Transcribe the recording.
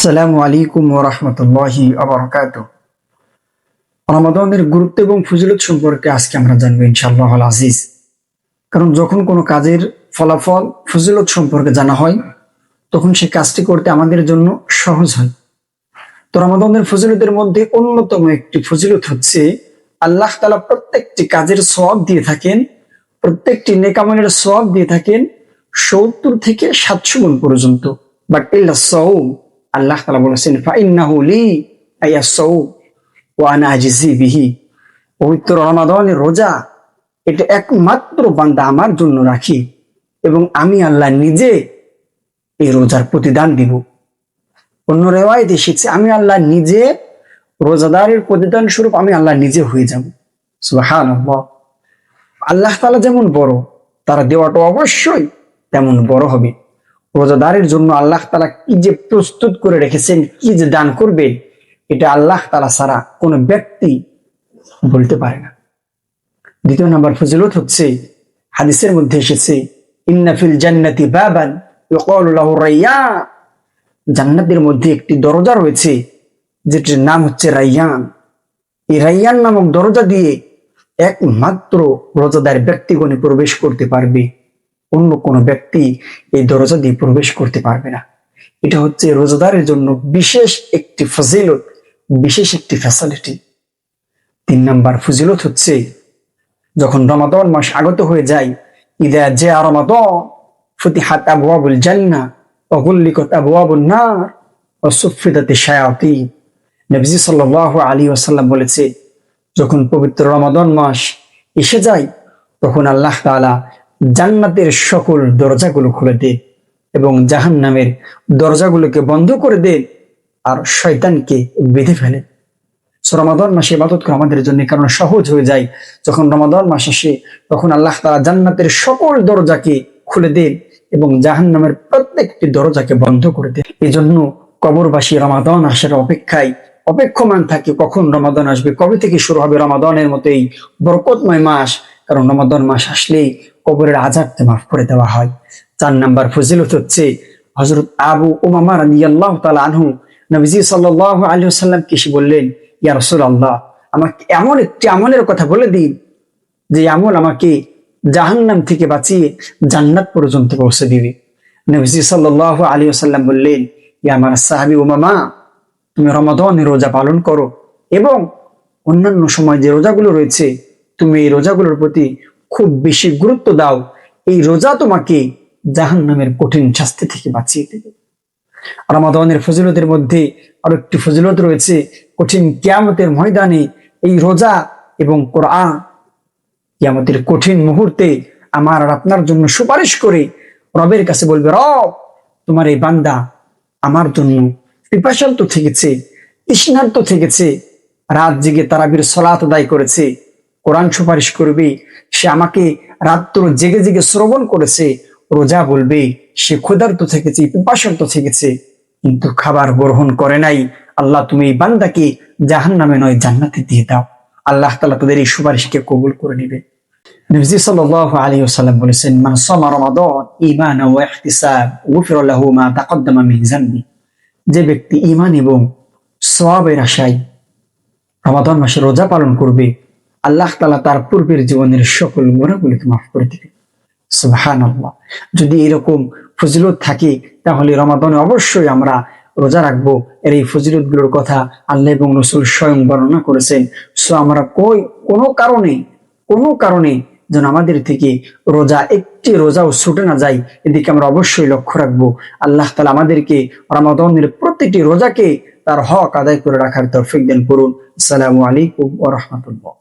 আসসালামু আলাইকুম ওয়া রাহমাতুল্লাহি ওয়া বারাকাতুহু। রমাদানের গুরুত্ব এবং ফজিলত সম্পর্কে আজকে আমরা জানবো ইনশাআল্লাহুল আজিজ। কারণ যখন কোনো কাজের ফলাফল ফজিলত সম্পর্কে জানা হয় তখন সেই কাজটি করতে আমাদের জন্য সহজ হয়। তো রমাদানের ফজিলতের মধ্যে অন্যতম একটি ফজিলত হচ্ছে আল্লাহ তাআলা প্রত্যেকটি কাজের সওয়াব দিয়ে থাকেন, প্রত্যেকটি নেক আমলের সওয়াব দিয়ে থাকেন ৭০ থেকে ৭০০ গুণ পর্যন্ত। বাট ইল্লা সাওম, আল্লাহ তাআলা বলেছেন ফাইন্নাহু লি আয়াসাউ ওয়া আনা আজজি বিহি। পবিত্র রমাদানের রোজা এটা একমাত্র বান্দা আমার জন্য রাখি এবং আমি আল্লাহ নিজে এই রোজার প্রতিদান দিব। অন্য রিওয়ায়াতে এসেছে আমি আল্লাহ নিজে রোজাদারের প্রতিদান স্বরূপ আমি আল্লাহ নিজে হয়ে যাব। সুবহানাল্লাহ। আল্লাহ তাআলা যেমন বড়, তার দেওয়াটা অবশ্যই তেমন বড় হবে। রোজাদারের জন্য আল্লাহ তাআলা কি যে প্রস্তুত করে রেখেছেন, কি যে দান করবেন, এটা আল্লাহ তাআলা ছাড়া কোনো ব্যক্তি বলতে পারে না। দ্বিতীয় নাম্বার ফজিলত হচ্ছে হাদিসের মধ্যে এসেছে ইন্না ফিল জান্নাতি বাবান ইউকালু লাহু রায়্যান। জান্নাতের মধ্যে একটি দরজা রয়েছে যেটির নাম হচ্ছে রায়্যান। এই রায়্যান নামক দরজা দিয়ে একমাত্র রোজাদার ব্যক্তিগণই প্রবেশ করতে পারবে, অন্য কোনো ব্যক্তি এই দরজা দিয়ে প্রবেশ করতে পারবে না। এটা হচ্ছে রোজাদারের জন্য বিশেষ একটি ফজিলত, বিশেষ একটি ফ্যাসিলিটি। ৩ নাম্বার ফজিলত হচ্ছে যখন রমাদান মাস আগত হয়ে যায়, ইযা জাআ রমাদান ফুতিহাত আবওয়াবুল জান্নাহ ওয়া গুল্লিকাত আবওয়াবুন নার ওয়া সুফিদাতিশ শায়াতিন। নবীজি সাল্লাল্লাহু আলাইহি ওয়াসাল্লাম বলেছে, যখন পবিত্র রমাদান মাস এসে যায় তখন আল্লাহ তাআলা জান্নাতের সকল দরজাগুলো খুলে দেন এবং জাহান্নামের দরজাগুলোকে বন্ধ করে দেন আর শয়তানকে বেঁধে ফেলেন। রমাদান মাসে ইবাদত করা আমাদের জন্য কারণ সহজ হয়ে যায়। যখন রমাদান মাস আসে তখন আল্লাহ তাআলা জান্নাতের সকল দরজাকে খুলে দেন এবং জাহান্নামের প্রত্যেকটি দরজাকে বন্ধ করে দেন। এই জন্য কবরবাসী রমাদান আসার অপেক্ষায় অপেক্ষমান থাকে কখন রমাদান আসবে, কবে থেকে শুরু হবে রমাদানের মতো এই বরকতময় মাস। কারণ রমাদান মাস আসলেই কবরের আযাবকে মাফ করে দেওয়া হয়। ৪ নাম্বার ফজিলত হচ্ছে হযরত আবু উমামা রাদিয়াল্লাহু তাআলা আনহু নবীজি সাল্লাল্লাহু আলাইহি ওয়াসাল্লামকে এসে বললেন, ইয়া রাসূলুল্লাহ, আমাকে এমন একটি আমলের কথা বলে দিন যে আমল আমাকে জাহান্নাম থেকে বাঁচিয়ে জান্নাত পর্যন্ত পৌঁছে দিবে। নবীজি সাল্লাল্লাহু আলাইহি ওয়াসাল্লাম বললেন, ইয়া আমার সাহাবী উমামা, তুমি রমাদানের রোজা পালন করো এবং অন্যান্য সময় যে রোজাগুলো রয়েছে তুমি এই রোজাগুলোর প্রতি খুব বেশি গুরুত্ব দাও। এই রোজা তোমাকে জাহান্নামের কঠিন শাস্তি থেকে বাঁচিয়ে দেবে। রমাদানের ফজিলতের মধ্যে আরো একটি ফজিলত রয়েছে, কঠিন কিয়ামতের ময়দানে এই রোজা এবং কোরআন কিয়ামতের কঠিন মুহূর্তে আমার আর আপনার জন্য সুপারিশ করে রবের কাছে বলবে, রব, তোমার এই বান্দা আমার জন্য পিপাসার্ত থেকেছে, তৃষ্ণার্ত থেকেছে, রাত জেগে তারাবির সালাত আদায় করেছে। কোরআন সুপারিশ করবে, সে আমাকে রাত্র জেগে জেগে শ্রবণ করেছে। রোজা বলবে, সে ক্ষুধার্ত থেকেছে, পিপাসার্ত থেকেছে, কিন্তু খাবার গ্রহণ করে নাই। আল্লাহ, তুমি এই বান্দাকে জাহান্নামে নয় জান্নাতে দিয়ে দাও। আল্লাহ তাআলা তাদের এই সুপারিশকে কবুল করে নেবে। নবীজি সাল্লাল্লাহু আলাইহি ওয়াসাল্লাম বলেছেন, মান সামা রমাদান ঈমানান ওয়া ইহতিসাব গুফিরা লাহু মা তাকদ্দামা মিন যানবি। যে ব্যক্তি ঈমান এবং সওয়াবের আশায় রমাদান মাসে রোজা পালন করবে, আল্লাহ তাআলা তার পূর্বের জীবনের সকল গুনাহগুলোকে মাফ করে দিবেন। সুবহানাল্লাহ। যদি এরকম ফজিলত থাকে তাহলে রমাদানে অবশ্যই আমরা রোজা রাখবো। এর এই ফজিলত গুলোর কথা আল্লাহ এবং রাসূল স্বয়ং বর্ণনা করেছেন। সো আমরা কোনো কারণে যেন আমাদের থেকে একটি রোজাও ছুটে না যায়, এদিকে আমরা অবশ্যই লক্ষ্য রাখবো। আল্লাহ তাআলা আমাদেরকে রমাদানের প্রতিটি রোজাকে তার হক আদায় করে রাখার তৌফিক দান করুন। আসসালামু আলাইকুম ওয়া রাহমাতুল্লাহ।